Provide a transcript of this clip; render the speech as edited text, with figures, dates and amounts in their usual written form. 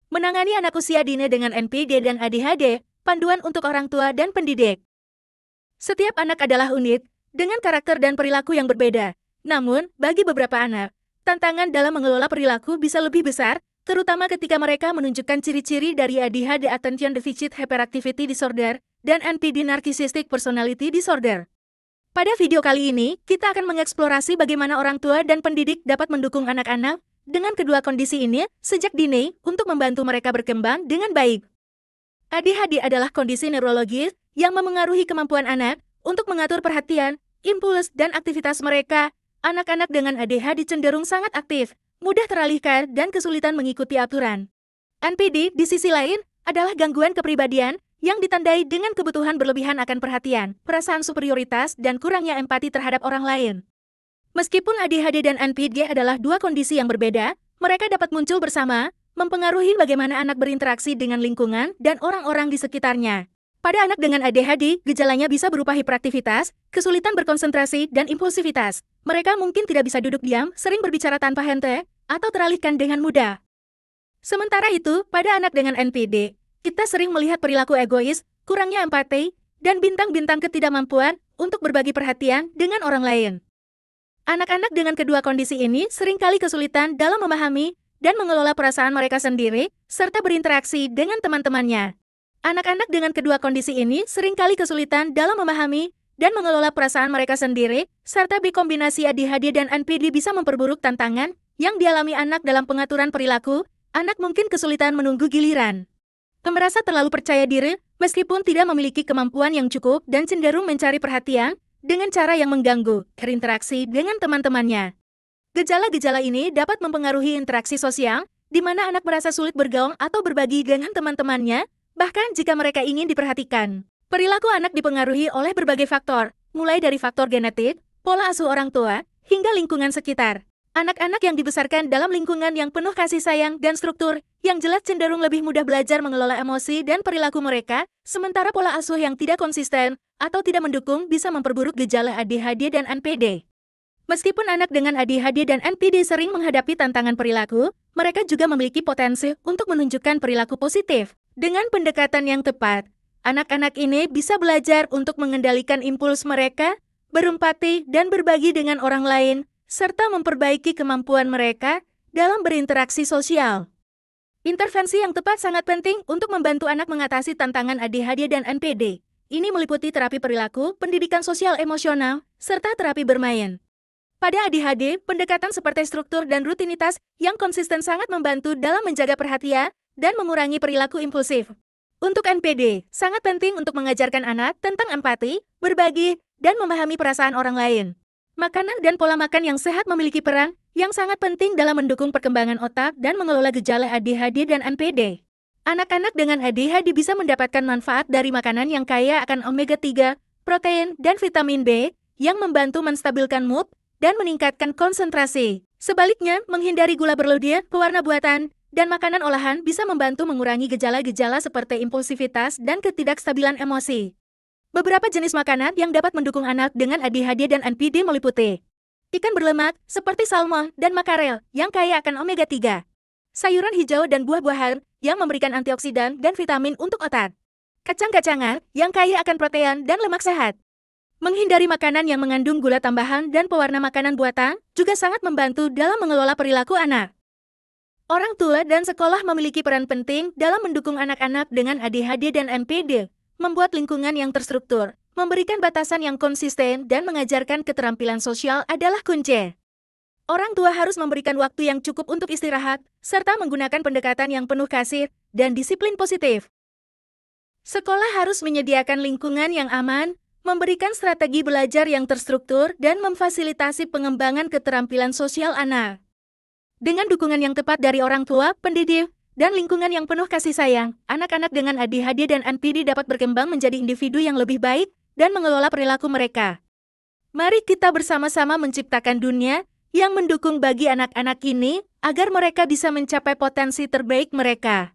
Menangani anak usia dini dengan NPD dan ADHD, panduan untuk orang tua dan pendidik. Setiap anak adalah unik, dengan karakter dan perilaku yang berbeda. Namun, bagi beberapa anak, tantangan dalam mengelola perilaku bisa lebih besar, terutama ketika mereka menunjukkan ciri-ciri dari ADHD Attention Deficit Hyperactivity Disorder dan NPD Narcissistic Personality Disorder. Pada video kali ini, kita akan mengeksplorasi bagaimana orang tua dan pendidik dapat mendukung anak-anak dengan kedua kondisi ini sejak dini untuk membantu mereka berkembang dengan baik. ADHD adalah kondisi neurologis yang memengaruhi kemampuan anak untuk mengatur perhatian, impuls, dan aktivitas mereka. Anak-anak dengan ADHD cenderung sangat aktif, mudah teralihkan, dan kesulitan mengikuti aturan. NPD, di sisi lain, adalah gangguan kepribadian yang ditandai dengan kebutuhan berlebihan akan perhatian, perasaan superioritas, dan kurangnya empati terhadap orang lain. Meskipun ADHD dan NPD adalah dua kondisi yang berbeda, mereka dapat muncul bersama, mempengaruhi bagaimana anak berinteraksi dengan lingkungan dan orang-orang di sekitarnya. Pada anak dengan ADHD, gejalanya bisa berupa hiperaktivitas, kesulitan berkonsentrasi, dan impulsivitas. Mereka mungkin tidak bisa duduk diam, sering berbicara tanpa henti, atau teralihkan dengan mudah. Sementara itu, pada anak dengan NPD, kita sering melihat perilaku egois, kurangnya empati, dan bintang-bintang ketidakmampuan untuk berbagi perhatian dengan orang lain. Anak-anak dengan kedua kondisi ini seringkali kesulitan dalam memahami dan mengelola perasaan mereka sendiri, serta berinteraksi dengan teman-temannya. Anak-anak dengan kedua kondisi ini seringkali kesulitan dalam memahami dan mengelola perasaan mereka sendiri, serta kombinasi ADHD dan NPD bisa memperburuk tantangan yang dialami anak dalam pengaturan perilaku. Anak mungkin kesulitan menunggu giliran, merasa terlalu percaya diri meskipun tidak memiliki kemampuan yang cukup dan cenderung mencari perhatian dengan cara yang mengganggu berinteraksi dengan teman-temannya. Gejala-gejala ini dapat mempengaruhi interaksi sosial, di mana anak merasa sulit bergaul atau berbagi dengan teman-temannya, bahkan jika mereka ingin diperhatikan. Perilaku anak dipengaruhi oleh berbagai faktor, mulai dari faktor genetik, pola asuh orang tua, hingga lingkungan sekitar. Anak-anak yang dibesarkan dalam lingkungan yang penuh kasih sayang dan struktur yang jelas cenderung lebih mudah belajar mengelola emosi dan perilaku mereka, sementara pola asuh yang tidak konsisten atau tidak mendukung bisa memperburuk gejala ADHD dan NPD. Meskipun anak dengan ADHD dan NPD sering menghadapi tantangan perilaku, mereka juga memiliki potensi untuk menunjukkan perilaku positif. Dengan pendekatan yang tepat, anak-anak ini bisa belajar untuk mengendalikan impuls mereka, berempati dan berbagi dengan orang lain, serta memperbaiki kemampuan mereka dalam berinteraksi sosial. Intervensi yang tepat sangat penting untuk membantu anak mengatasi tantangan ADHD dan NPD. Ini meliputi terapi perilaku, pendidikan sosial emosional, serta terapi bermain. Pada ADHD, pendekatan seperti struktur dan rutinitas yang konsisten sangat membantu dalam menjaga perhatian dan mengurangi perilaku impulsif. Untuk NPD, sangat penting untuk mengajarkan anak tentang empati, berbagi, dan memahami perasaan orang lain. Makanan dan pola makan yang sehat memiliki peran yang sangat penting dalam mendukung perkembangan otak dan mengelola gejala ADHD dan NPD. Anak-anak dengan ADHD bisa mendapatkan manfaat dari makanan yang kaya akan omega-3, protein, dan vitamin B, yang membantu menstabilkan mood dan meningkatkan konsentrasi. Sebaliknya, menghindari gula berlebih, pewarna buatan, dan makanan olahan bisa membantu mengurangi gejala-gejala seperti impulsivitas dan ketidakstabilan emosi. Beberapa jenis makanan yang dapat mendukung anak dengan ADHD dan NPD meliputi ikan berlemak seperti salmon dan makarel yang kaya akan omega-3, sayuran hijau dan buah-buahan yang memberikan antioksidan dan vitamin untuk otak, kacang-kacangan yang kaya akan protein dan lemak sehat. Menghindari makanan yang mengandung gula tambahan dan pewarna makanan buatan juga sangat membantu dalam mengelola perilaku anak. Orang tua dan sekolah memiliki peran penting dalam mendukung anak-anak dengan ADHD dan NPD. Membuat lingkungan yang terstruktur, memberikan batasan yang konsisten, dan mengajarkan keterampilan sosial adalah kunci. Orang tua harus memberikan waktu yang cukup untuk istirahat, serta menggunakan pendekatan yang penuh kasih dan disiplin positif. Sekolah harus menyediakan lingkungan yang aman, memberikan strategi belajar yang terstruktur, dan memfasilitasi pengembangan keterampilan sosial anak. Dengan dukungan yang tepat dari orang tua, pendidik, dan lingkungan yang penuh kasih sayang, anak-anak dengan ADHD dan NPD dapat berkembang menjadi individu yang lebih baik dan mengelola perilaku mereka. Mari kita bersama-sama menciptakan dunia yang mendukung bagi anak-anak ini agar mereka bisa mencapai potensi terbaik mereka.